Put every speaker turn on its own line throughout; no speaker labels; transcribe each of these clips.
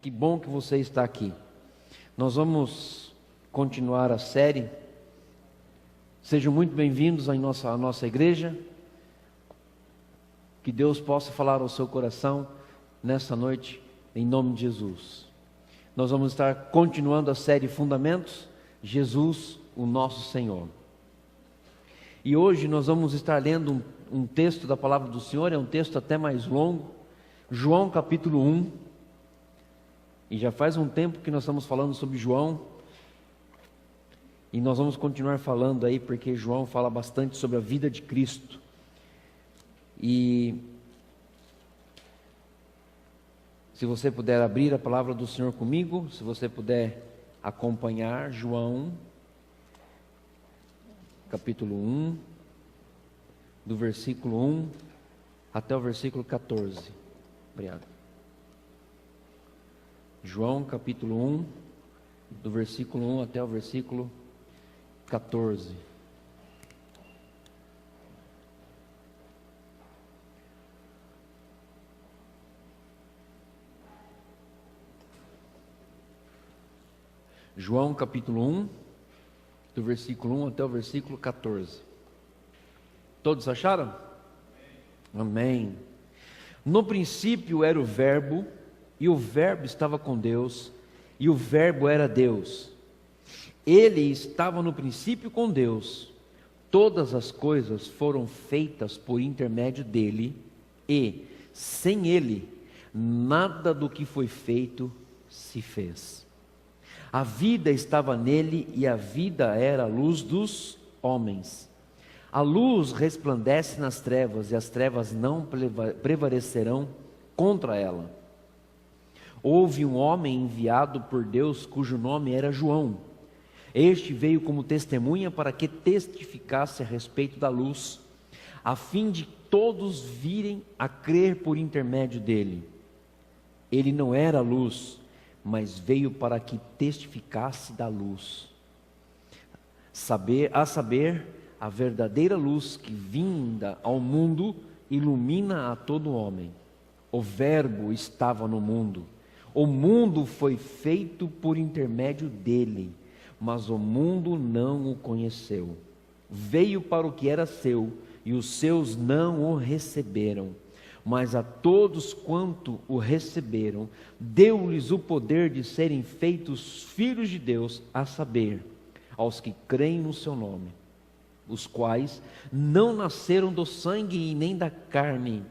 Que bom que você está aqui. Nós vamos continuar a série. Sejam muito bem-vindos à nossa igreja. Que Deus possa falar ao seu coração nessa noite, em nome de Jesus. Nós vamos estar continuando a série Fundamentos, Jesus, o nosso Senhor. E hoje nós vamos estar lendo um texto da palavra do Senhor, é um texto até mais longo, João capítulo 1. E já faz um tempo que nós estamos falando sobre João, e nós vamos continuar falando aí, porque João fala bastante sobre a vida de Cristo. E se você puder abrir a palavra do Senhor comigo, se você puder acompanhar João, capítulo 1, do versículo 1 até o versículo 14. Obrigado. João capítulo 1, do versículo 1 até o versículo 14. João capítulo 1, do versículo 1 até o versículo 14. Todos acharam? Amém. No princípio era o Verbo, e o Verbo estava com Deus, e o Verbo era Deus. Ele estava no princípio com Deus. Todas as coisas foram feitas por intermédio dele, e, sem ele, nada do que foi feito se fez. A vida estava nele, e a vida era a luz dos homens. A luz resplandece nas trevas, e as trevas não prevalecerão contra ela. Houve um homem enviado por Deus, cujo nome era João. Este veio como testemunha para que testificasse a respeito da luz, a fim de todos virem a crer por intermédio dele. Ele não era luz, mas veio para que testificasse da luz. A saber, a verdadeira luz que vinda ao mundo ilumina a todo homem. O Verbo estava no mundo. O mundo foi feito por intermédio dele, mas o mundo não o conheceu. Veio para o que era seu, e os seus não o receberam. Mas a todos quanto o receberam, deu-lhes o poder de serem feitos filhos de Deus, a saber, aos que creem no seu nome, os quais não nasceram do sangue e nem da carne,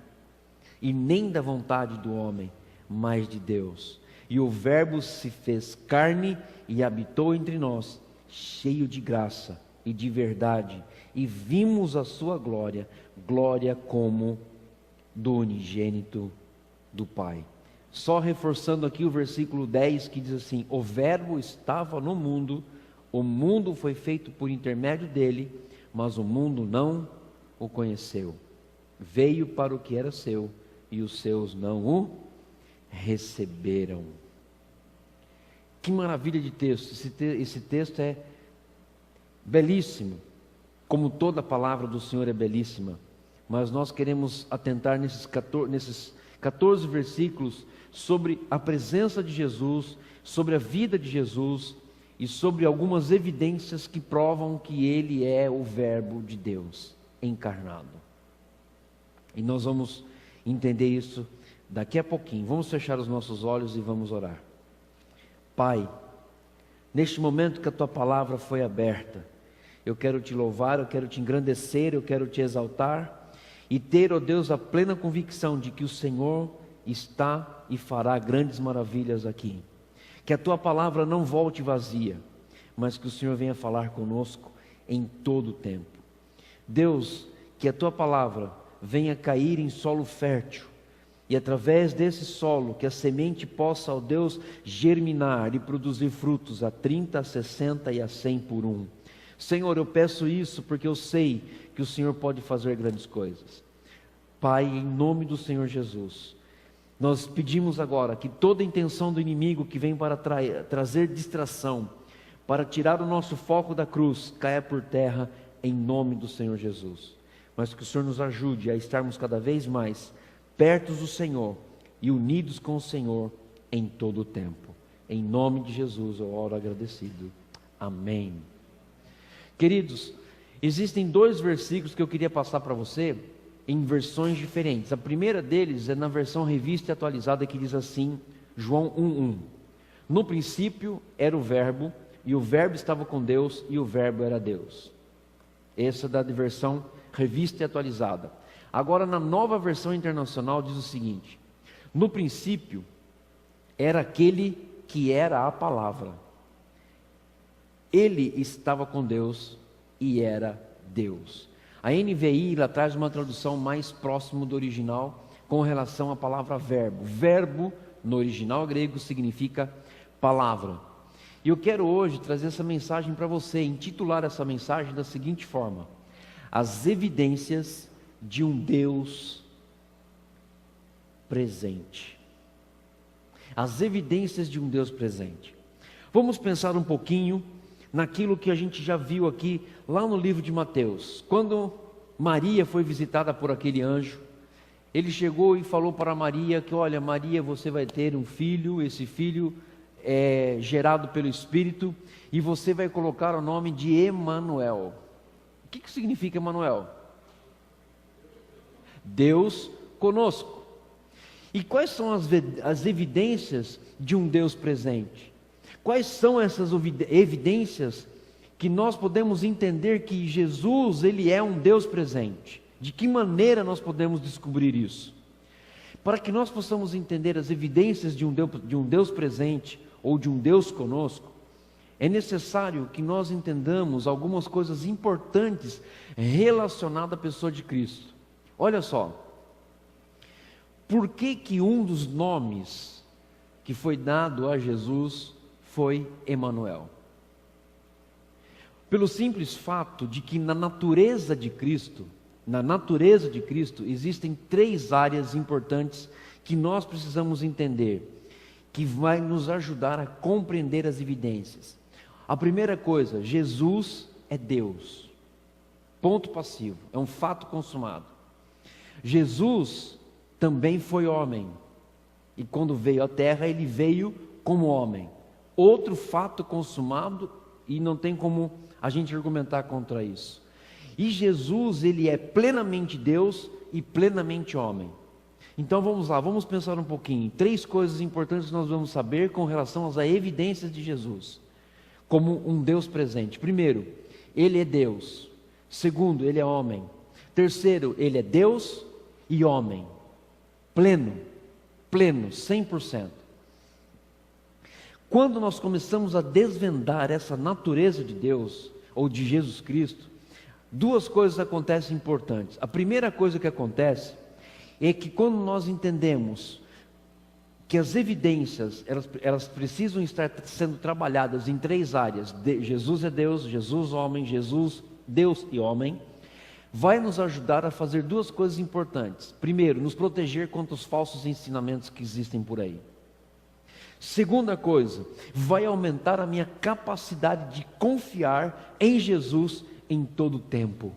e nem da vontade do homem, mas de Deus. E o Verbo se fez carne e habitou entre nós, cheio de graça e de verdade, e vimos a sua glória, glória como do unigênito do Pai. Só reforçando aqui o versículo 10, que diz assim: o Verbo estava no mundo, o mundo foi feito por intermédio dele, mas o mundo não o conheceu. Veio para o que era seu, e os seus não o receberam. Que maravilha de texto. Esse texto é belíssimo, como toda a palavra do Senhor é belíssima, mas nós queremos atentar nesses 14 versículos sobre a presença de Jesus, sobre a vida de Jesus e sobre algumas evidências que provam que Ele é o Verbo de Deus encarnado. E nós vamos entender isso daqui a pouquinho. Vamos fechar os nossos olhos e vamos orar. Pai, neste momento que a Tua palavra foi aberta, eu quero Te louvar, eu quero Te engrandecer, eu quero Te exaltar e ter, ó Deus, a plena convicção de que o Senhor está e fará grandes maravilhas aqui. Que a Tua palavra não volte vazia, mas que o Senhor venha falar conosco em todo o tempo. Deus, que a Tua palavra venha cair em solo fértil, e através desse solo, que a semente possa, ó Deus, germinar e produzir frutos a 30, a 60 e a 100 por um. Senhor, eu peço isso porque eu sei que o Senhor pode fazer grandes coisas. Pai, em nome do Senhor Jesus, Nós pedimos agora que toda intenção do inimigo que vem para trazer distração, para tirar o nosso foco da cruz, caia por terra em nome do Senhor Jesus. Mas que o Senhor nos ajude a estarmos cada vez mais perto do Senhor e unidos com o Senhor em todo o tempo. Em nome de Jesus eu oro agradecido. Amém. Queridos, existem 2 versículos que eu queria passar para você em versões diferentes. A primeira deles é na versão revista e atualizada, que diz assim, João 1:1. No princípio era o verbo, e o verbo estava com Deus, e o verbo era Deus. Essa é da versão revista e atualizada. Agora, na nova versão internacional, diz o seguinte: no princípio era aquele que era a palavra. Ele estava com Deus e era Deus. A NVI ela traz uma tradução mais próxima do original com relação à palavra verbo. Verbo no original grego significa palavra. E eu quero hoje trazer essa mensagem para você, intitular essa mensagem da seguinte forma: as evidências de um Deus presente. As evidências de um Deus presente. Vamos pensar um pouquinho naquilo que a gente já viu aqui, lá no livro de Mateus. Quando Maria foi visitada por aquele anjo, ele chegou e falou para Maria que, olha Maria, você vai ter um filho, esse filho é gerado pelo Espírito, e você vai colocar o nome de Emanuel. O que significa Emanuel? Deus conosco. E quais são as evidências de um Deus presente? Quais são essas evidências que nós podemos entender que Jesus, Ele é um Deus presente? De que maneira nós podemos descobrir isso? Para que nós possamos entender as evidências de um Deus presente, ou de um Deus conosco, é necessário que nós entendamos algumas coisas importantes relacionadas à pessoa de Cristo. Olha só, por que um dos nomes que foi dado a Jesus foi Emanuel? Pelo simples fato de que na natureza de Cristo existem 3 áreas importantes que nós precisamos entender, que vai nos ajudar a compreender as evidências. A primeira coisa, Jesus é Deus. Ponto passivo, é um fato consumado. Jesus também foi homem, e quando veio à terra, ele veio como homem. Outro fato consumado, e não tem como a gente argumentar contra isso. E Jesus, ele é plenamente Deus e plenamente homem. Então vamos lá, vamos pensar um pouquinho. 3 coisas importantes que nós vamos saber com relação às evidências de Jesus como um Deus presente. Primeiro, ele é Deus. Segundo, ele é homem. Terceiro, ele é Deus e homem. Pleno, 100%. Quando nós começamos a desvendar essa natureza de Deus, ou de Jesus Cristo, 2 coisas acontecem importantes. A primeira coisa que acontece é que quando nós entendemos que as evidências, elas precisam estar sendo trabalhadas em 3 áreas, Jesus é Deus, Jesus homem, Jesus Deus e homem, vai nos ajudar a fazer 2 coisas importantes. Primeiro, nos proteger contra os falsos ensinamentos que existem por aí. Segunda coisa, vai aumentar a minha capacidade de confiar em Jesus em todo o tempo.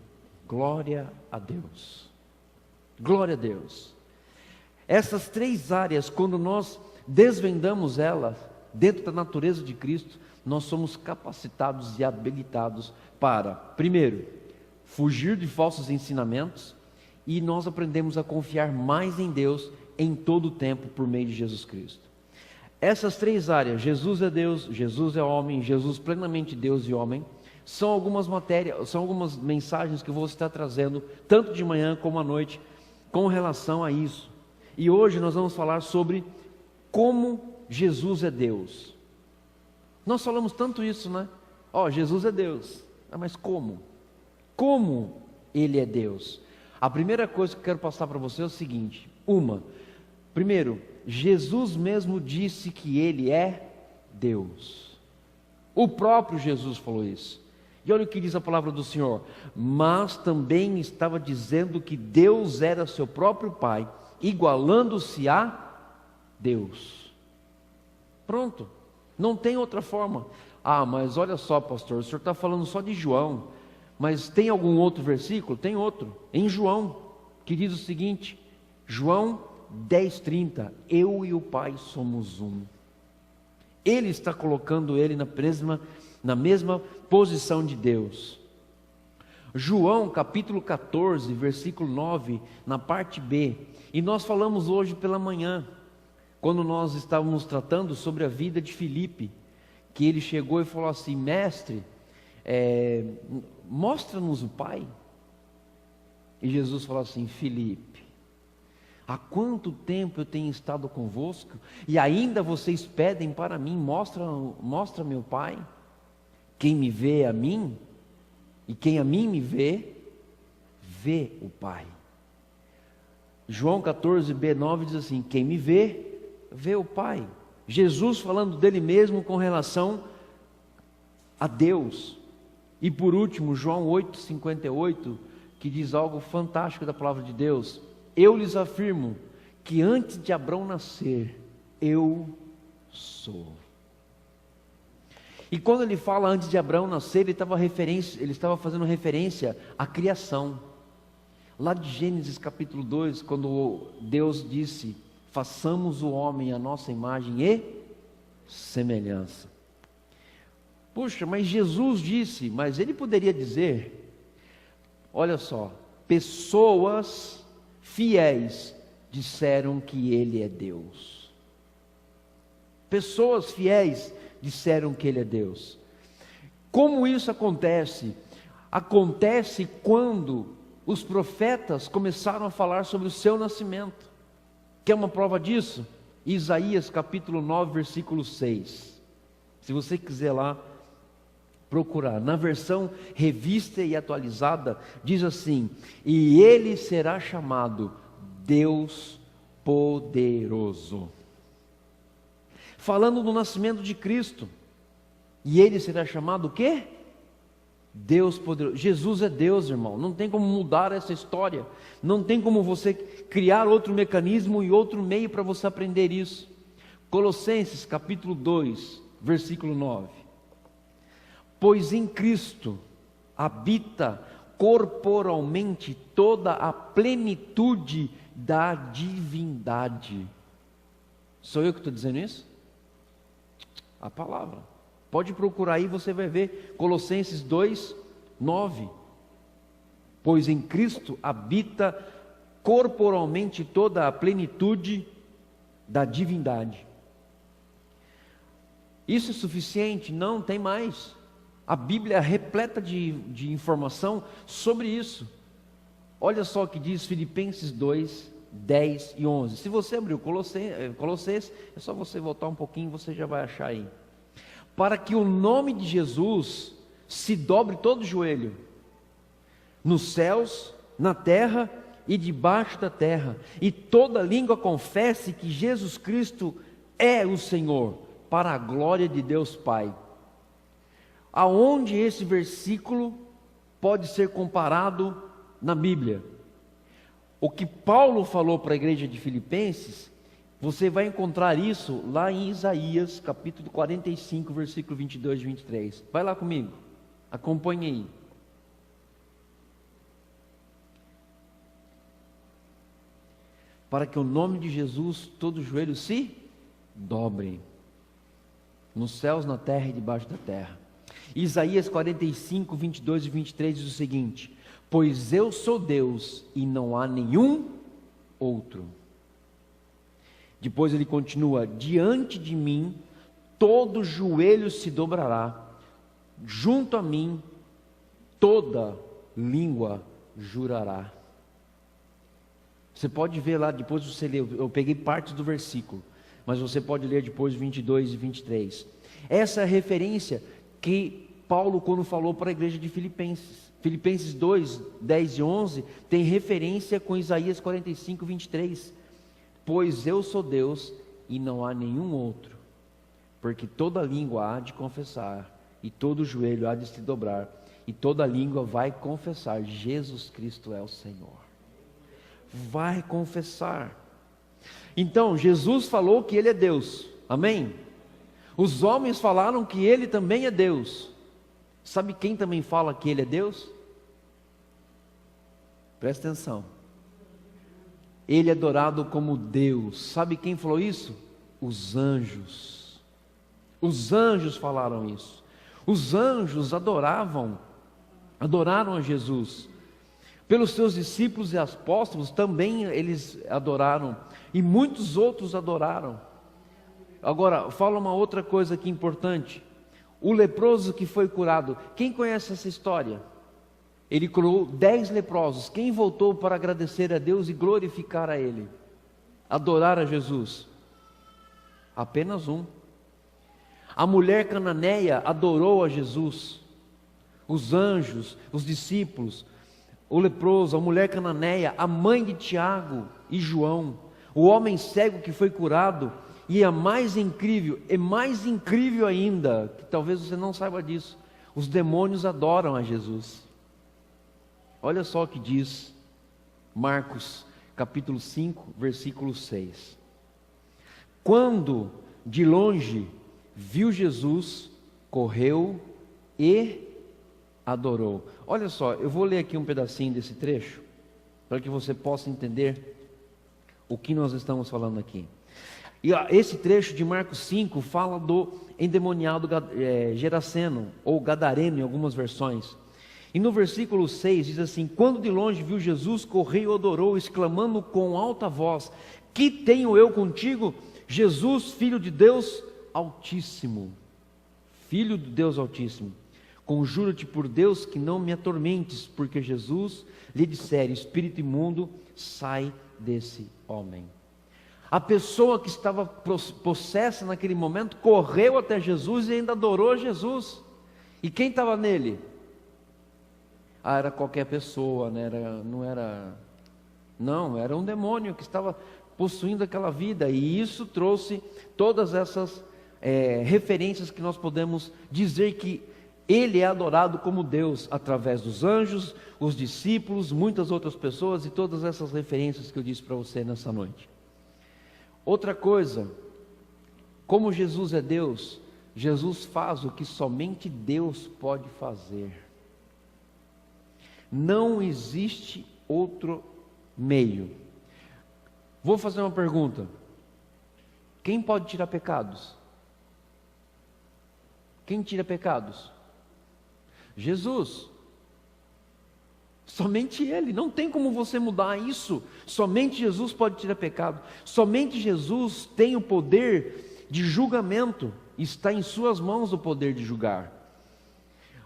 Glória a Deus. Glória a Deus. Essas 3 áreas, quando nós desvendamos elas dentro da natureza de Cristo, nós somos capacitados e habilitados para, primeiro, fugir de falsos ensinamentos, e nós aprendemos a confiar mais em Deus em todo o tempo por meio de Jesus Cristo. Essas 3 áreas, Jesus é Deus, Jesus é homem, Jesus plenamente Deus e homem, são algumas mensagens que eu vou estar trazendo, tanto de manhã como à noite, com relação a isso. E hoje nós vamos falar sobre como Jesus é Deus. Nós falamos tanto isso, né? Jesus é Deus. Mas como? Como Ele é Deus? A primeira coisa que eu quero passar para você é o seguinte. Primeiro, Jesus mesmo disse que Ele é Deus. O próprio Jesus falou isso. E olha o que diz a palavra do Senhor. Mas também estava dizendo que Deus era seu próprio Pai, igualando-se a Deus. Pronto, não tem outra forma. Ah, mas olha só, pastor, o senhor está falando só de João, mas tem algum outro versículo? Tem outro, em João, que diz o seguinte, João 10:30, eu e o Pai somos um. Ele está colocando ele na mesma posição de Deus. João capítulo 14, versículo 9, na parte B, e nós falamos hoje pela manhã, quando nós estávamos tratando sobre a vida de Filipe, que ele chegou e falou assim, mestre, mostra-nos o Pai. E Jesus falou assim, Filipe, há quanto tempo eu tenho estado convosco, e ainda vocês pedem para mim, mostra meu Pai. Quem me vê a mim, e quem a mim me vê, vê o Pai. João 14:9 diz assim, quem me vê, vê o Pai. Jesus falando dele mesmo com relação a Deus. E por último, João 8:58, que diz algo fantástico da palavra de Deus. Eu lhes afirmo que antes de Abraão nascer, eu sou. E quando ele fala antes de Abraão nascer, ele estava fazendo referência à criação. Lá de Gênesis capítulo 2, quando Deus disse, façamos o homem à nossa imagem e semelhança. Puxa, mas Jesus disse, mas ele poderia dizer, olha só, pessoas fiéis disseram que ele é Deus. Pessoas fiéis disseram que ele é Deus. Como isso acontece? Acontece quando os profetas começaram a falar sobre o seu nascimento. Quer uma prova disso? Isaías capítulo 9, versículo 6. Se você quiser lá procurar, na versão revista e atualizada, diz assim, e ele será chamado Deus Poderoso. Falando do nascimento de Cristo, e ele será chamado o quê? Deus Poderoso. Jesus é Deus, irmão, não tem como mudar essa história, não tem como você criar outro mecanismo e outro meio para você aprender isso. Colossenses capítulo 2, versículo 9. Pois em Cristo habita corporalmente toda a plenitude da divindade. Sou eu que estou dizendo isso? A palavra. Pode procurar aí, você vai ver Colossenses 2, 9. Pois em Cristo habita corporalmente toda a plenitude da divindade. Isso é suficiente? Não, tem mais. A Bíblia é repleta de informação sobre isso. Olha só o que diz Filipenses 2, 10 e 11. Se você abrir o Colossenses, é só você voltar um pouquinho, você já vai achar aí. Para que o nome de Jesus se dobre todo o joelho, nos céus, na terra e debaixo da terra, e toda língua confesse que Jesus Cristo é o Senhor, para a glória de Deus Pai. Aonde esse versículo pode ser comparado na Bíblia? O que Paulo falou para a igreja de Filipenses, você vai encontrar isso lá em Isaías, capítulo 45, versículo 22 e 23. Vai lá comigo, acompanhe aí. Para que o nome de Jesus, todo joelho se dobre, nos céus, na terra e debaixo da terra. Isaías 45, 22 e 23 diz o seguinte: pois eu sou Deus e não há nenhum outro. Depois ele continua, diante de mim todo joelho se dobrará, junto a mim toda língua jurará. Você pode ver lá, depois você lê, eu peguei partes do versículo, mas você pode ler depois 22 e 23. Essa é a referência que Paulo, quando falou para a igreja de Filipenses. Filipenses 2, 10 e 11, tem referência com Isaías 45, 23. Pois eu sou Deus e não há nenhum outro, porque toda língua há de confessar, e todo joelho há de se dobrar, e toda língua vai confessar, Jesus Cristo é o Senhor. Vai confessar. Então, Jesus falou que Ele é Deus, amém? Os homens falaram que Ele também é Deus. Sabe quem também fala que Ele é Deus? Presta atenção. Ele é adorado como Deus. Sabe quem falou isso? Os anjos. Os anjos falaram isso. Os anjos adoraram a Jesus. Pelos seus discípulos e apóstolos também eles adoraram. E muitos outros adoraram. Agora, fala uma outra coisa aqui importante. O leproso que foi curado. Quem conhece essa história? Ele curou 10 leprosos. Quem voltou para agradecer a Deus e glorificar a Ele? Adorar a Jesus? Apenas um. A mulher cananeia adorou a Jesus. Os anjos, os discípulos, o leproso, a mulher cananeia, a mãe de Tiago e João, o homem cego que foi curado. E mais incrível ainda, que talvez você não saiba disso, os demônios adoram a Jesus. Olha só o que diz Marcos capítulo 5, versículo 6. Quando de longe viu Jesus, correu e adorou. Olha só, eu vou ler aqui um pedacinho desse trecho, para que você possa entender o que nós estamos falando aqui. E esse trecho de Marcos 5 fala do endemoniado Geraseno, ou Gadareno em algumas versões. E no versículo 6 diz assim: quando de longe viu Jesus, correu e adorou, exclamando com alta voz: que tenho eu contigo, Jesus, Filho de Deus Altíssimo? Filho de Deus Altíssimo, conjuro-te por Deus que não me atormentes, porque Jesus lhe dissera: espírito imundo, sai desse homem. A pessoa que estava possessa naquele momento correu até Jesus e ainda adorou Jesus. E quem estava nele? Era qualquer pessoa, né? Era um demônio que estava possuindo aquela vida. E isso trouxe todas essas referências que nós podemos dizer que Ele é adorado como Deus através dos anjos, os discípulos, muitas outras pessoas e todas essas referências que eu disse para você nessa noite. Outra coisa, como Jesus é Deus, Jesus faz o que somente Deus pode fazer. Não existe outro meio. Vou fazer uma pergunta: quem pode tirar pecados? Quem tira pecados? Jesus. Somente Ele, não tem como você mudar isso. Somente Jesus pode tirar pecado. Somente Jesus tem o poder de julgamento. Está em suas mãos o poder de julgar.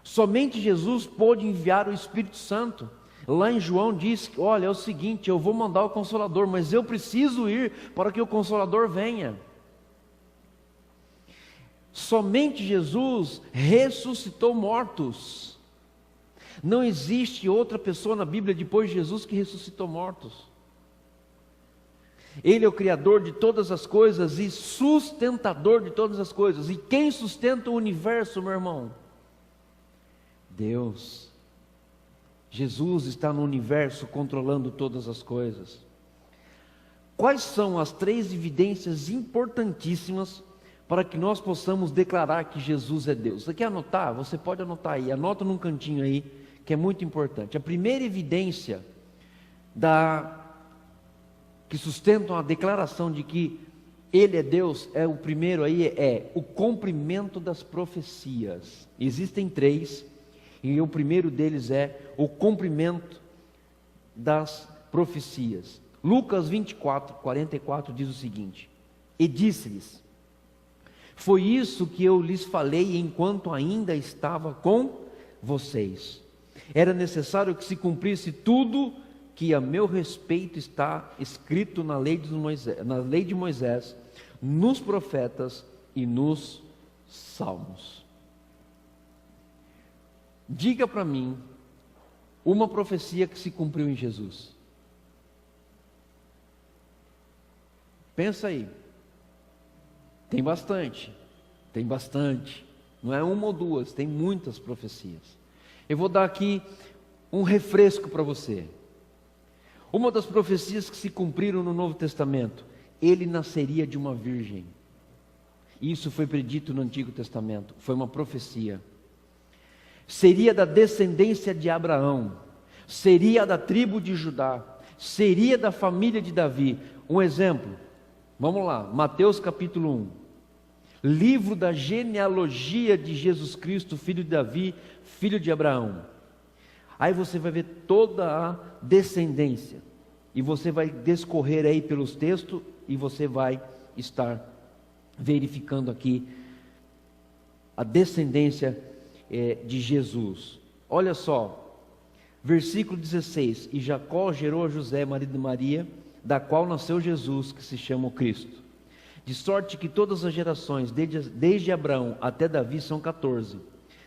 Somente Jesus pode enviar o Espírito Santo. Lá em João diz: olha, é o seguinte, eu vou mandar o Consolador, mas eu preciso ir para que o Consolador venha. Somente Jesus ressuscitou mortos. Não existe outra pessoa na Bíblia depois de Jesus que ressuscitou mortos. Ele é o Criador de todas as coisas e sustentador de todas as coisas. E quem sustenta o universo, meu irmão? Deus. Jesus está no universo controlando todas as coisas. Quais são as 3 evidências importantíssimas para que nós possamos declarar que Jesus é Deus? Você quer anotar? Você pode anotar aí, anota num cantinho aí, que é muito importante. A primeira evidência que sustentam a declaração de que Ele é Deus, o primeiro aí é o cumprimento das profecias. Existem 3, e o primeiro deles é o cumprimento das profecias. Lucas 24, 44 diz o seguinte: e disse-lhes: foi isso que eu lhes falei enquanto ainda estava com vocês. Era necessário que se cumprisse tudo que a meu respeito está escrito na lei de Moisés, nos profetas e nos salmos. Diga para mim uma profecia que se cumpriu em Jesus. Pensa aí. Tem bastante. Não é uma ou duas, tem muitas profecias. Eu vou dar aqui um refresco para você. Uma das profecias que se cumpriram no Novo Testamento: ele nasceria de uma virgem. Isso foi predito no Antigo Testamento, foi uma profecia. Seria da descendência de Abraão, seria da tribo de Judá, seria da família de Davi. Um exemplo, vamos lá, Mateus capítulo 1, livro da genealogia de Jesus Cristo, filho de Davi, filho de Abraão. Aí você vai ver toda a descendência, e você vai descorrer aí pelos textos, e você vai estar verificando aqui a descendência de Jesus. Olha só, versículo 16: e Jacó gerou a José, marido de Maria, da qual nasceu Jesus, que se chama o Cristo. De sorte que todas as gerações, desde Abraão até Davi, são 14.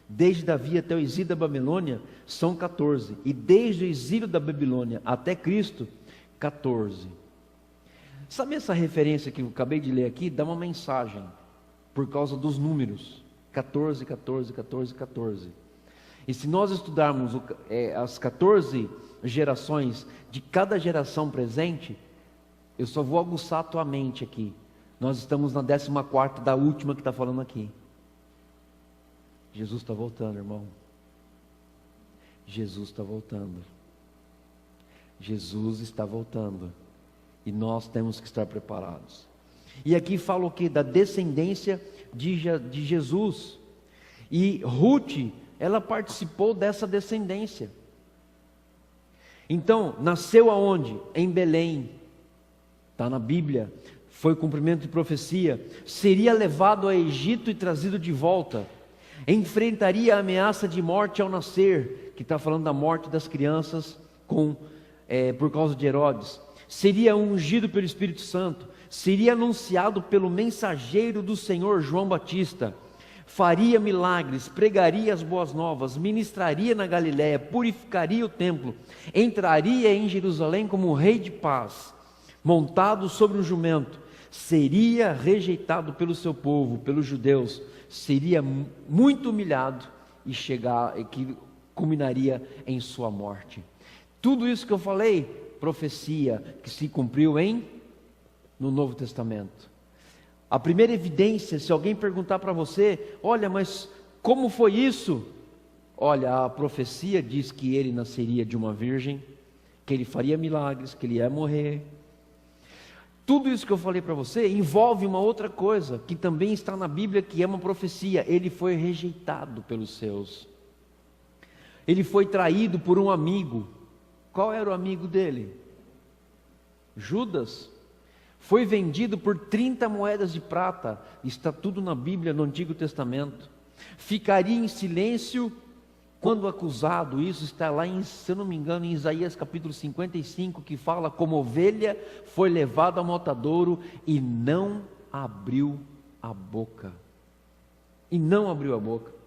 Desde Davi até o exílio da Babilônia, são 14. E desde o exílio da Babilônia até Cristo, 14. Sabe essa referência que eu acabei de ler aqui? Dá uma mensagem, por causa dos números. 14, 14, 14, 14. E se nós estudarmos as 14 gerações de cada geração presente, eu só vou aguçar a tua mente aqui. Nós estamos na 14ª, da última que está falando aqui. Jesus está voltando, irmão. Jesus está voltando. Jesus está voltando. E nós temos que estar preparados. E aqui fala o que? Da descendência de Jesus. E Ruth, ela participou dessa descendência. Então, nasceu aonde? Em Belém. Está na Bíblia. Foi cumprimento de profecia. Seria levado ao Egito e trazido de volta. Enfrentaria a ameaça de morte ao nascer, que está falando da morte das crianças por causa de Herodes. Seria ungido pelo Espírito Santo. Seria anunciado pelo mensageiro do Senhor, João Batista. Faria milagres, pregaria as boas novas, ministraria na Galiléia, purificaria o templo, entraria em Jerusalém como rei de paz, montado sobre um jumento. Seria rejeitado pelo seu povo, pelos judeus, seria muito humilhado e que culminaria em sua morte. Tudo isso que eu falei, profecia que se cumpriu no Novo Testamento. A primeira evidência, se alguém perguntar para você, olha, mas como foi isso? Olha, a profecia diz que ele nasceria de uma virgem, que ele faria milagres, que ele ia morrer. Tudo isso que eu falei para você envolve uma outra coisa, que também está na Bíblia, que é uma profecia. Ele foi rejeitado pelos seus. Ele foi traído por um amigo. Qual era o amigo dele? Judas. Foi vendido por 30 moedas de prata. Está tudo na Bíblia, no Antigo Testamento. Ficaria em silêncio quando acusado. Isso está lá, se eu não me engano, em Isaías capítulo 55, que fala: como ovelha foi levado ao matadouro e não abriu a boca. E não abriu a boca.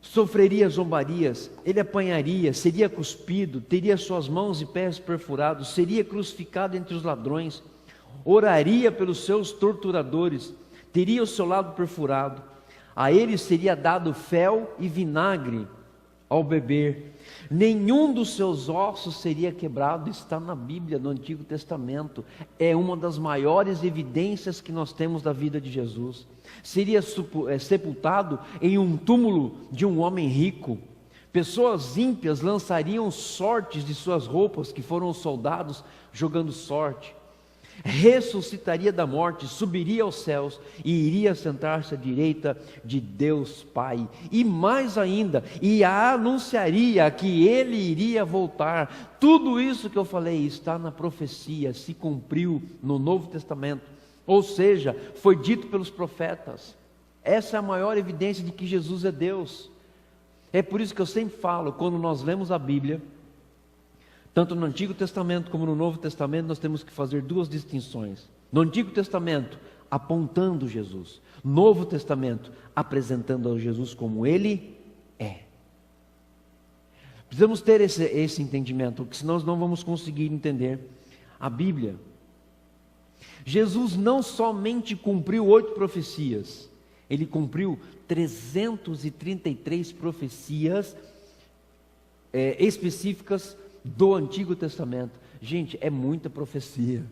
Sofreria zombarias, ele apanharia, seria cuspido, teria suas mãos e pés perfurados, seria crucificado entre os ladrões, oraria pelos seus torturadores, teria o seu lado perfurado, a ele seria dado fel e vinagre ao beber, nenhum dos seus ossos seria quebrado. Está na Bíblia, no Antigo Testamento, é uma das maiores evidências que nós temos da vida de Jesus. Seria sepultado em um túmulo de um homem rico. Pessoas ímpias lançariam sortes de suas roupas, que foram os soldados jogando sorte. Ressuscitaria da morte, subiria aos céus e iria sentar-se à direita de Deus Pai. E mais ainda, e anunciaria que ele iria voltar. Tudo isso que eu falei está na profecia, se cumpriu no Novo Testamento. Ou seja, foi dito pelos profetas. Essa é a maior evidência de que Jesus é Deus. É por isso que eu sempre falo, quando nós lemos a Bíblia, tanto no Antigo Testamento como no Novo Testamento, nós temos que fazer duas distinções. No Antigo Testamento, apontando Jesus. Novo Testamento, apresentando a Jesus como Ele é. Precisamos ter esse entendimento, porque senão nós não vamos conseguir entender a Bíblia. Jesus não somente cumpriu 8 profecias, Ele cumpriu 333 profecias específicas do Antigo Testamento. Gente, é muita profecia.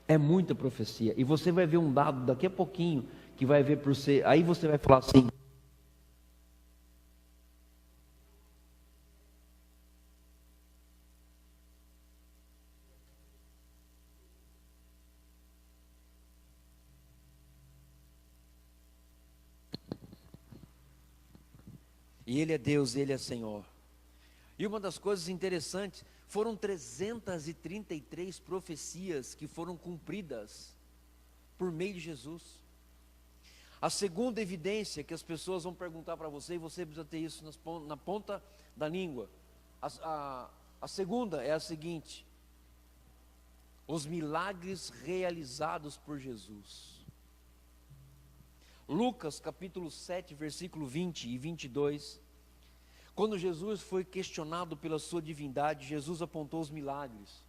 É muita profecia. E você vai ver um dado daqui a pouquinho, que vai ver por você. Aí você vai falar assim: e Ele é Deus, Ele é Senhor. E uma das coisas interessantes, foram 333 profecias que foram cumpridas por meio de Jesus. A segunda evidência que as pessoas vão perguntar para você, e você precisa ter isso na ponta da língua. A segunda é a seguinte: os milagres realizados por Jesus. Lucas capítulo 7, versículo 20 e 22. Quando Jesus foi questionado pela sua divindade, Jesus apontou os milagres.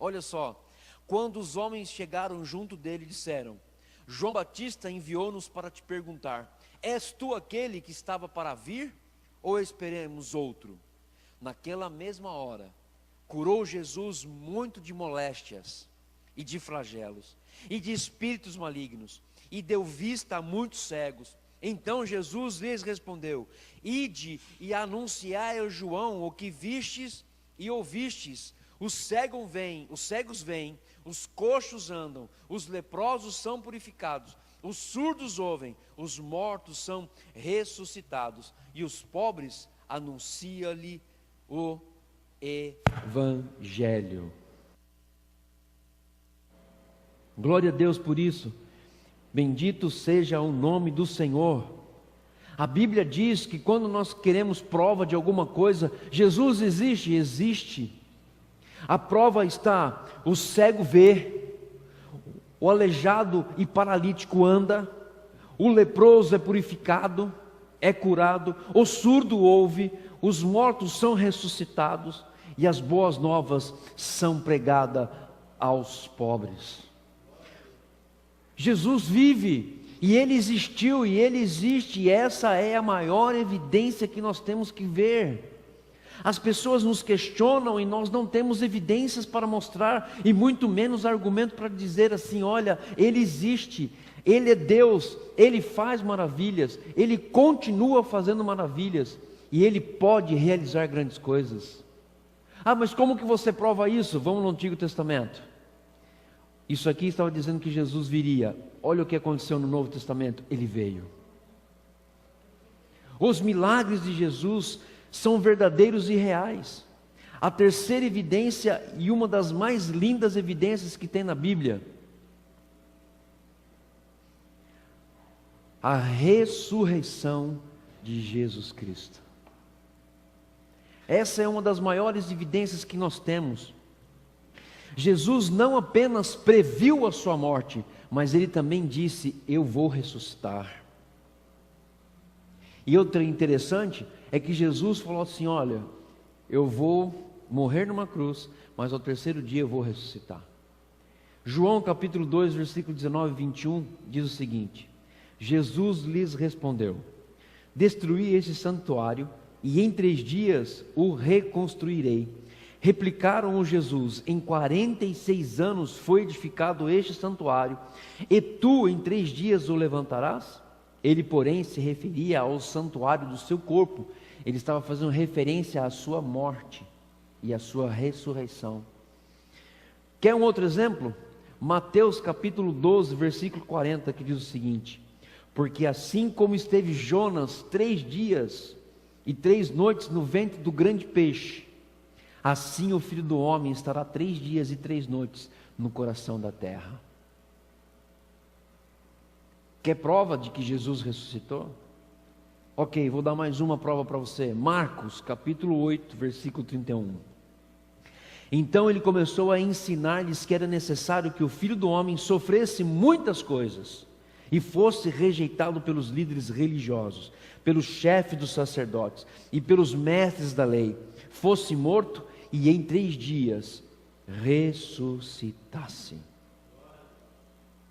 Olha só, quando os homens chegaram junto dele, disseram: João Batista enviou-nos para te perguntar: és tu aquele que estava para vir, ou esperemos outro? Naquela mesma hora, curou Jesus muito de moléstias, e de flagelos, e de espíritos malignos, e deu vista a muitos cegos. Então Jesus lhes respondeu: ide e anunciai a João o que vistes e ouvistes: os cegos vêm, os coxos andam, os leprosos são purificados, os surdos ouvem, os mortos são ressuscitados, e os pobres anuncia-lhe o Evangelho. Glória a Deus por isso. Bendito seja o nome do Senhor. A Bíblia diz que quando nós queremos prova de alguma coisa, Jesus existe. A prova está: o cego vê, o aleijado e paralítico anda, o leproso é purificado, é curado, o surdo ouve, os mortos são ressuscitados, e as boas novas são pregadas aos pobres. Jesus vive, e Ele existiu, e Ele existe, e essa é a maior evidência que nós temos que ver. As pessoas nos questionam e nós não temos evidências para mostrar, e muito menos argumento para dizer assim: olha, Ele existe, Ele é Deus, Ele faz maravilhas, Ele continua fazendo maravilhas, e Ele pode realizar grandes coisas. Ah, mas como que você prova isso? Vamos no Antigo Testamento. Isso aqui estava dizendo que Jesus viria. Olha o que aconteceu no Novo Testamento: Ele veio. Os milagres de Jesus são verdadeiros e reais. A terceira evidência, e uma das mais lindas evidências que tem na Bíblia: a ressurreição de Jesus Cristo. Essa é uma das maiores evidências que nós temos. Jesus não apenas previu a sua morte, mas Ele também disse: eu vou ressuscitar. E outra interessante é que Jesus falou assim: olha, eu vou morrer numa cruz, mas ao terceiro dia eu vou ressuscitar. João capítulo 2, versículo 19 e 21 diz o seguinte: Jesus lhes respondeu: destruí este santuário, e em 3 dias o reconstruirei. Replicaram-o Jesus: em 46 anos foi edificado este santuário, e tu em 3 dias o levantarás? Ele, porém, se referia ao santuário do seu corpo. Ele estava fazendo referência à sua morte e à sua ressurreição. Quer um outro exemplo? Mateus capítulo 12, versículo 40, que diz o seguinte: porque assim como esteve Jonas 3 dias e 3 noites no ventre do grande peixe, assim o Filho do Homem estará 3 dias e 3 noites no coração da terra. Quer prova de que Jesus ressuscitou? Ok, vou dar mais uma prova para você. Marcos capítulo 8, versículo 31. Então ele começou a ensinar-lhes que era necessário que o Filho do Homem sofresse muitas coisas, e fosse rejeitado pelos líderes religiosos, pelo chefe dos sacerdotes e pelos mestres da lei, fosse morto e em 3 dias ressuscitasse.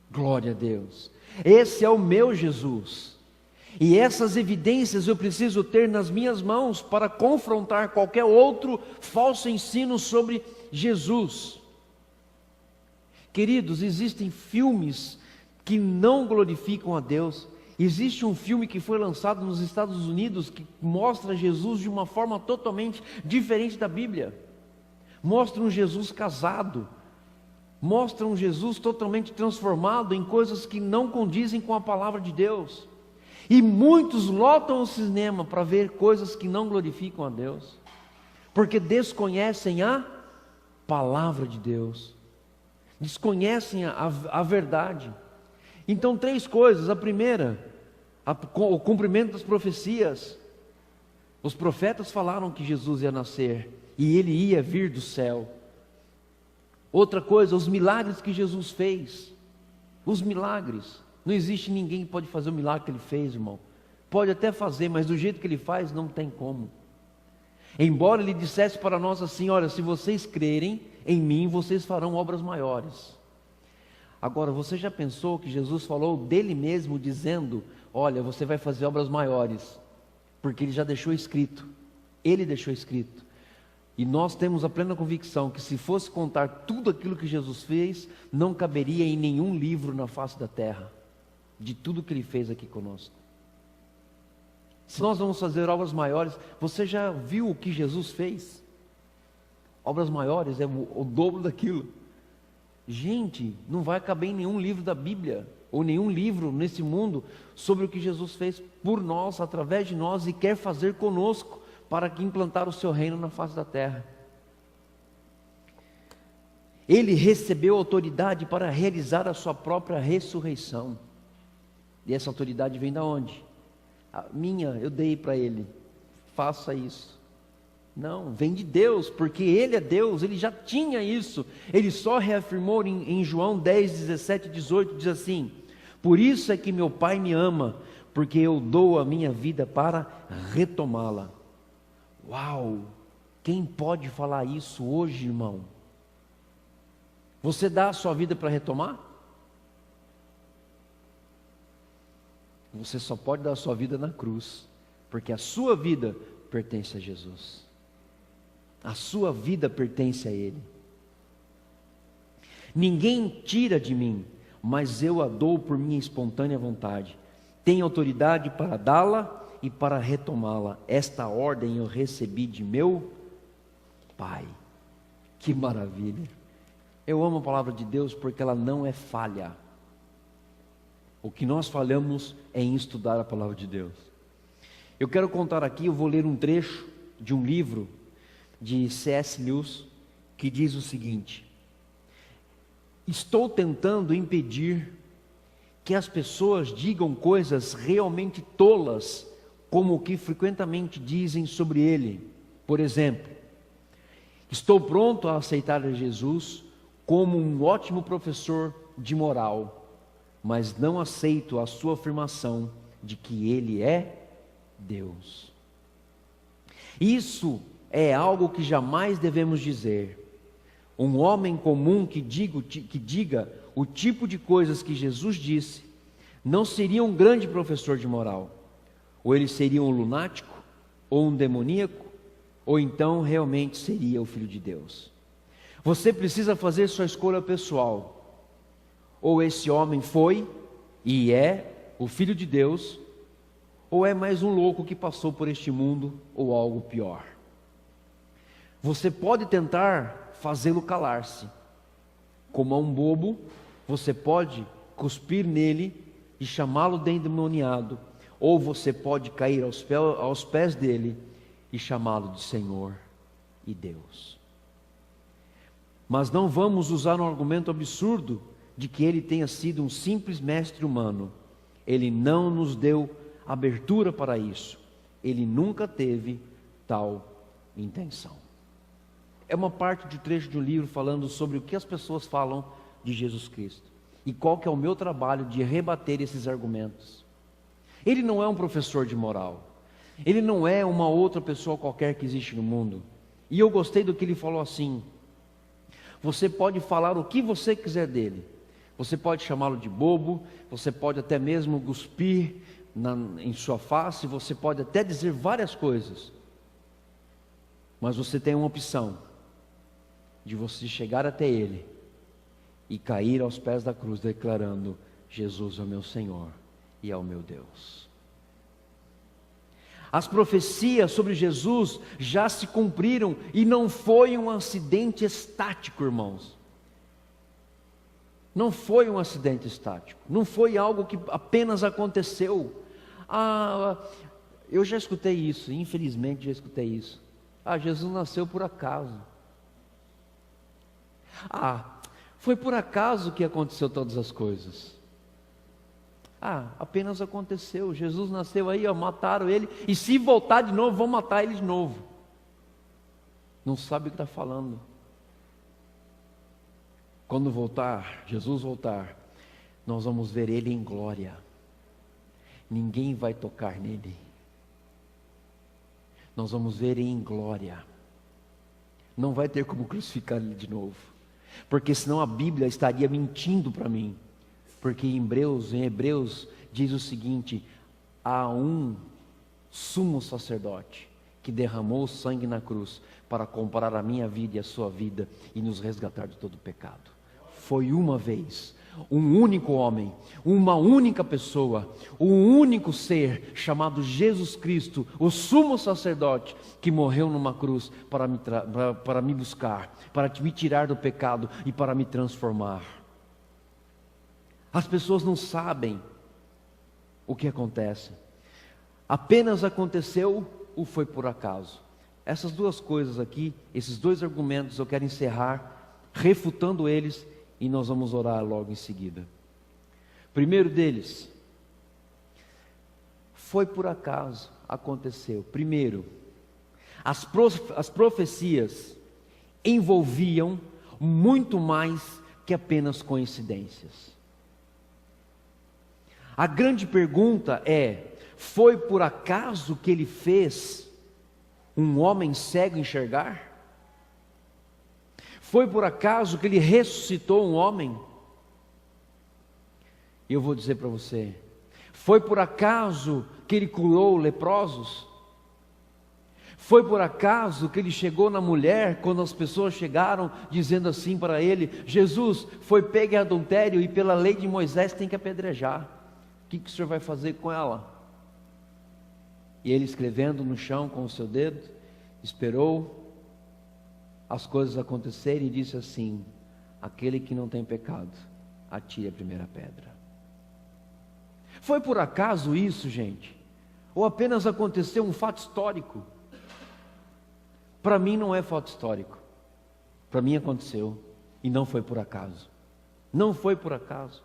Glória a Deus. Esse é o meu Jesus, e essas evidências eu preciso ter nas minhas mãos para confrontar qualquer outro falso ensino sobre Jesus. Queridos, existem filmes que não glorificam a Deus. Existe um filme que foi lançado nos Estados Unidos que mostra Jesus de uma forma totalmente diferente da Bíblia. Mostra um Jesus casado, mostra um Jesus totalmente transformado em coisas que não condizem com a palavra de Deus. E muitos lotam o cinema para ver coisas que não glorificam a Deus, porque desconhecem a palavra de Deus, desconhecem a verdade. Então, 3 coisas. A primeira, o cumprimento das profecias. Os profetas falaram que Jesus ia nascer e ele ia vir do céu. Outra coisa, os milagres que Jesus fez. Os milagres. Não existe ninguém que pode fazer o milagre que ele fez, irmão. Pode até fazer, mas do jeito que ele faz, não tem como. Embora ele dissesse para nós assim: olha, se vocês crerem em mim, vocês farão obras maiores. Agora, você já pensou que Jesus falou dele mesmo, dizendo: olha, você vai fazer obras maiores, porque ele já deixou escrito, ele deixou escrito. E nós temos a plena convicção que se fosse contar tudo aquilo que Jesus fez, não caberia em nenhum livro na face da terra, de tudo que ele fez aqui conosco. Se nós vamos fazer obras maiores, você já viu o que Jesus fez? Obras maiores é o dobro daquilo. Gente, não vai caber em nenhum livro da Bíblia, ou nenhum livro nesse mundo, sobre o que Jesus fez por nós, através de nós, e quer fazer conosco, para que implantar o seu reino na face da terra. Ele recebeu autoridade para realizar a sua própria ressurreição. E essa autoridade vem da onde? A minha, eu dei para ele. Faça isso. Não, vem de Deus, porque ele é Deus, ele já tinha isso. Ele só reafirmou em João 10, 17 e 18, diz assim: por isso é que meu Pai me ama, porque eu dou a minha vida para retomá-la. Uau! Quem pode falar isso hoje, irmão? Você dá a sua vida para retomar? Você só pode dar a sua vida na cruz, porque a sua vida pertence a Jesus. A sua vida pertence a Ele. Ninguém tira de mim, mas eu a dou por minha espontânea vontade. Tenho autoridade para dá-la e para retomá-la. Esta ordem eu recebi de meu Pai. Que maravilha! Eu amo a palavra de Deus porque ela não é falha. O que nós falhamos é em estudar a palavra de Deus. Eu quero contar aqui, eu vou ler um trecho de um livro de C.S. Lewis, que diz o seguinte: estou tentando impedir que as pessoas digam coisas realmente tolas, como o que frequentemente dizem sobre ele. Por exemplo, estou pronto a aceitar a Jesus como um ótimo professor de moral, mas não aceito a sua afirmação de que ele é Deus. Isso é algo que jamais devemos dizer. Um homem comum que diga o tipo de coisas que Jesus disse, não seria um grande professor de moral. Ou ele seria um lunático, ou um demoníaco, ou então realmente seria o Filho de Deus. Você precisa fazer sua escolha pessoal. Ou esse homem foi e é o Filho de Deus, ou é mais um louco que passou por este mundo, ou algo pior. Você pode tentar fazê-lo calar-se. Como a um bobo, você pode cuspir nele e chamá-lo de endemoniado, ou você pode cair aos pés dele e chamá-lo de Senhor e Deus. Mas não vamos usar um argumento absurdo de que ele tenha sido um simples mestre humano. Ele não nos deu abertura para isso. Ele nunca teve tal intenção. É uma parte de trecho de um livro falando sobre o que as pessoas falam de Jesus Cristo. E qual que é o meu trabalho de rebater esses argumentos. Ele não é um professor de moral. Ele não é uma outra pessoa qualquer que existe no mundo. E eu gostei do que ele falou assim: você pode falar o que você quiser dele. Você pode chamá-lo de bobo, você pode até mesmo cuspir em sua face, você pode até dizer várias coisas. Mas você tem uma opção. de você chegar até Ele e cair aos pés da cruz, declarando: Jesus é o meu Senhor e é o meu Deus. As profecias sobre Jesus já se cumpriram, e não foi um acidente estático, irmãos. Não foi um acidente estático, não foi algo que apenas aconteceu. Eu já escutei isso, infelizmente já escutei isso. Jesus nasceu por acaso. Foi por acaso que aconteceu todas as coisas. Apenas aconteceu. Jesus nasceu aí, mataram ele, e se voltar de novo, vão matar ele de novo. Não sabe o que está falando. Quando voltar, Jesus voltar, nós vamos ver Ele em glória. Ninguém vai tocar nele. Nós vamos ver Ele em glória. Não vai ter como crucificar Ele de novo, porque senão a Bíblia estaria mentindo para mim. Porque em Hebreus diz o seguinte: há um sumo sacerdote que derramou sangue na cruz para comparar a minha vida e a sua vida e nos resgatar de todo pecado. Foi uma vez, um único homem, uma única pessoa, um único ser chamado Jesus Cristo, o sumo sacerdote, que morreu numa cruz para me buscar, para me tirar do pecado e para me transformar. As pessoas não sabem o que acontece. Apenas aconteceu ou foi por acaso? Essas duas coisas aqui, esses dois argumentos, eu quero encerrar refutando eles, e nós vamos orar logo em seguida. Primeiro deles, foi por acaso, aconteceu. Primeiro, as profecias envolviam muito mais que apenas coincidências. A grande pergunta é: foi por acaso que ele fez um homem cego enxergar? Foi por acaso que ele ressuscitou um homem? E eu vou dizer para você: foi por acaso que ele curou leprosos? Foi por acaso que ele chegou na mulher, quando as pessoas chegaram dizendo assim para ele: Jesus foi pego em adultério e pela lei de Moisés tem que apedrejar, o que o senhor vai fazer com ela? E ele, escrevendo no chão com o seu dedo, esperou as coisas acontecerem e disse assim: aquele que não tem pecado, atire a primeira pedra. Foi por acaso isso, gente? Ou apenas aconteceu um fato histórico? Para mim não é fato histórico. Para mim aconteceu, e não foi por acaso. Não foi por acaso.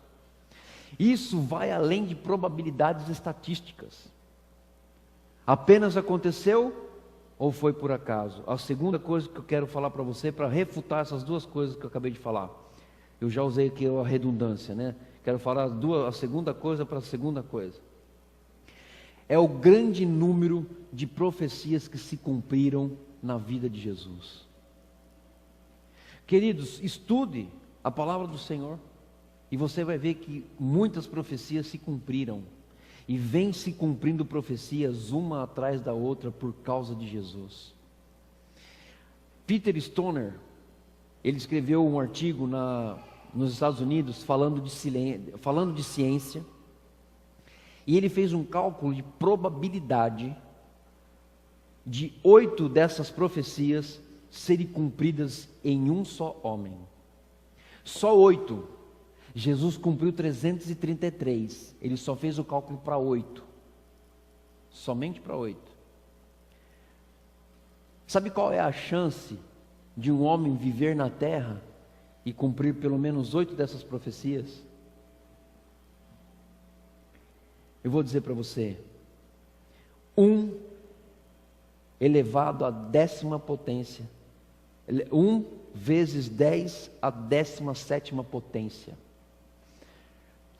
Isso vai além de probabilidades estatísticas. Apenas aconteceu ou foi por acaso? A segunda coisa que eu quero falar para você, para refutar essas duas coisas que eu acabei de falar. Eu já usei aqui a redundância, né? Quero falar a segunda coisa para a segunda coisa. É o grande número de profecias que se cumpriram na vida de Jesus. Queridos, estude a palavra do Senhor e você vai ver que muitas profecias se cumpriram. E vem se cumprindo profecias uma atrás da outra por causa de Jesus. Peter Stoner, ele escreveu um artigo nos Estados Unidos falando de ciência, e ele fez um cálculo de probabilidade de 8 dessas profecias serem cumpridas em um só homem. Só 8. Jesus cumpriu 333, ele só fez o cálculo para 8, somente para 8. Sabe qual é a chance de um homem viver na terra e cumprir pelo menos 8 dessas profecias? Eu vou dizer para você: 1 elevado à 10ª potência, 1 vezes 10 à 17ª potência.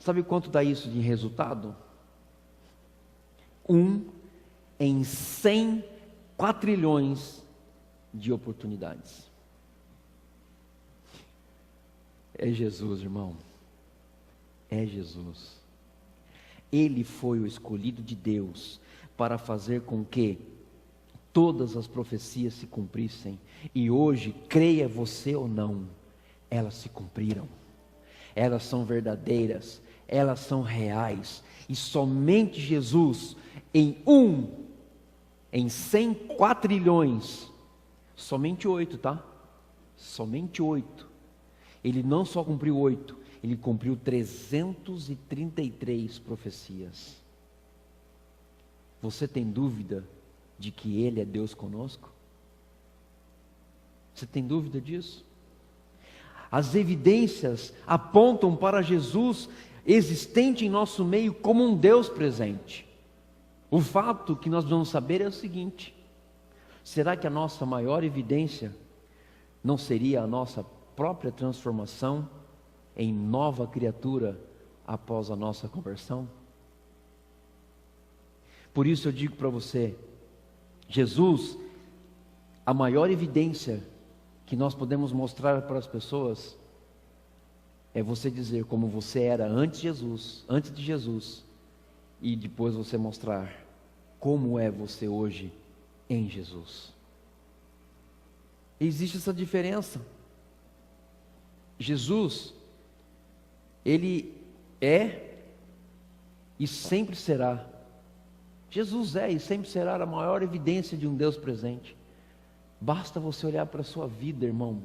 Sabe quanto dá isso de resultado? 1 em 100 quatrilhões de oportunidades. É Jesus, irmão. É Jesus. Ele foi o escolhido de Deus para fazer com que todas as profecias se cumprissem. E hoje, creia você ou não, elas se cumpriram. Elas são verdadeiras, elas são reais. E somente Jesus, em 100 quatrilhões, somente 8, tá? Somente 8. Ele não só cumpriu 8, ele cumpriu 333 profecias. Você tem dúvida de que Ele é Deus conosco? Você tem dúvida disso? As evidências apontam para Jesus existente em nosso meio como um Deus presente. O fato que nós vamos saber é o seguinte: será que a nossa maior evidência não seria a nossa própria transformação em nova criatura após a nossa conversão? Por isso eu digo para você, Jesus, a maior evidência que nós podemos mostrar para as pessoas é você dizer como você era antes de Jesus, e depois você mostrar como é você hoje em Jesus. Existe essa diferença. Jesus, Ele é e sempre será. Jesus é e sempre será a maior evidência de um Deus presente. Basta você olhar para a sua vida, irmão.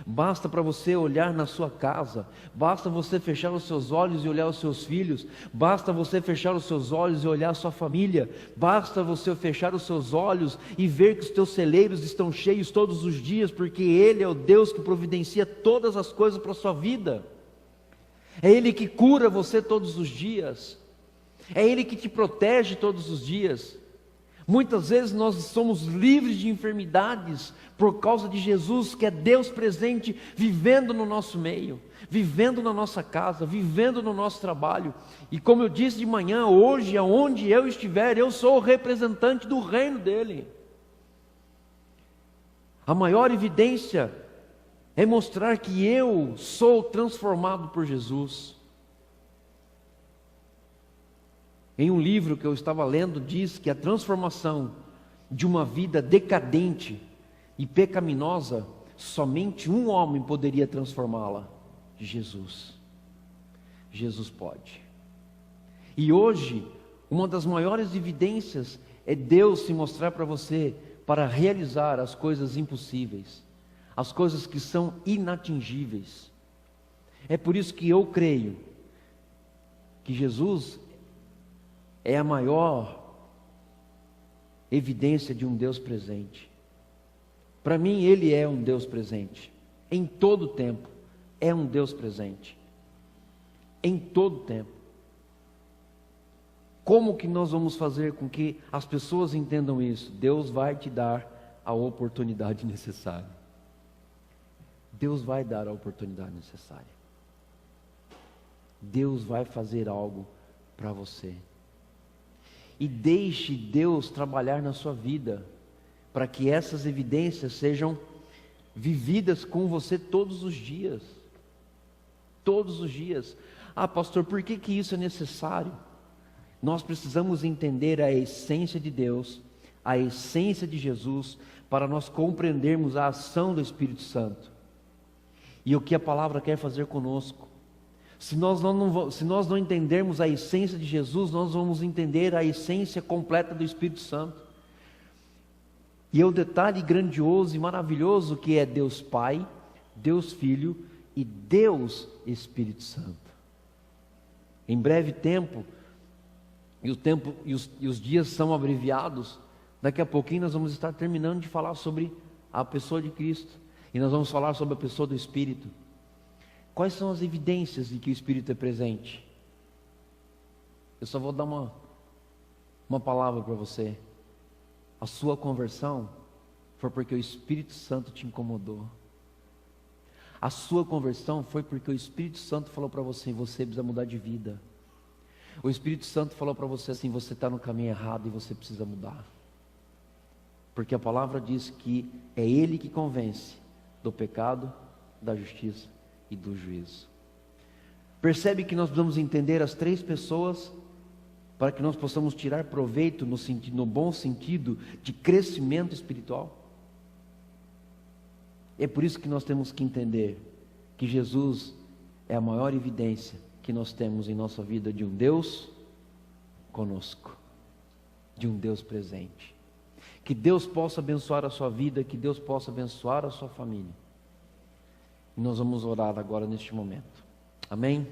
Basta para você olhar na sua casa. Basta você fechar os seus olhos e olhar os seus filhos. Basta você fechar os seus olhos e olhar a sua família. Basta você fechar os seus olhos e ver que os teus celeiros estão cheios todos os dias, porque Ele é o Deus que providencia todas as coisas para a sua vida. É Ele que cura você todos os dias. É Ele que te protege todos os dias. Muitas vezes nós somos livres de enfermidades por causa de Jesus, que é Deus presente, vivendo no nosso meio, vivendo na nossa casa, vivendo no nosso trabalho. E como eu disse de manhã, hoje, aonde eu estiver, eu sou o representante do reino dEle. A maior evidência é mostrar que eu sou transformado por Jesus. Em um livro que eu estava lendo, diz que a transformação de uma vida decadente e pecaminosa, somente um homem poderia transformá-la: Jesus. Jesus pode. E hoje, uma das maiores evidências é Deus se mostrar para você para realizar as coisas impossíveis, as coisas que são inatingíveis. É por isso que eu creio que Jesus é a maior evidência de um Deus presente. Para mim, Ele é um Deus presente. Em todo tempo, é um Deus presente. Em todo tempo. Como que nós vamos fazer com que as pessoas entendam isso? Deus vai te dar a oportunidade necessária. Deus vai dar a oportunidade necessária. Deus vai fazer algo para você. E deixe Deus trabalhar na sua vida, para que essas evidências sejam vividas com você todos os dias. Todos os dias. Ah, pastor, por que isso é necessário? Nós precisamos entender a essência de Deus, a essência de Jesus, para nós compreendermos a ação do Espírito Santo e o que a palavra quer fazer conosco. Se nós não entendermos a essência de Jesus, nós vamos entender a essência completa do Espírito Santo. E é o detalhe grandioso e maravilhoso que é Deus Pai, Deus Filho e Deus Espírito Santo. Em breve tempo, e os dias são abreviados, daqui a pouquinho nós vamos estar terminando de falar sobre a pessoa de Cristo. E nós vamos falar sobre a pessoa do Espírito. Quais são as evidências de que o Espírito é presente? Eu só vou dar uma palavra para você. A sua conversão foi porque o Espírito Santo te incomodou. A sua conversão foi porque o Espírito Santo falou para você: você precisa mudar de vida. O Espírito Santo falou para você assim: você está no caminho errado e você precisa mudar. Porque a palavra diz que é Ele que convence do pecado, da justiça e do juízo. Percebe que nós precisamos entender as três pessoas para que nós possamos tirar proveito no bom sentido de crescimento espiritual. É por isso que nós temos que entender que Jesus é a maior evidência que nós temos em nossa vida de um Deus conosco, de um Deus presente. Que Deus possa abençoar a sua vida, que Deus possa abençoar a sua família. E nós vamos orar agora neste momento. Amém?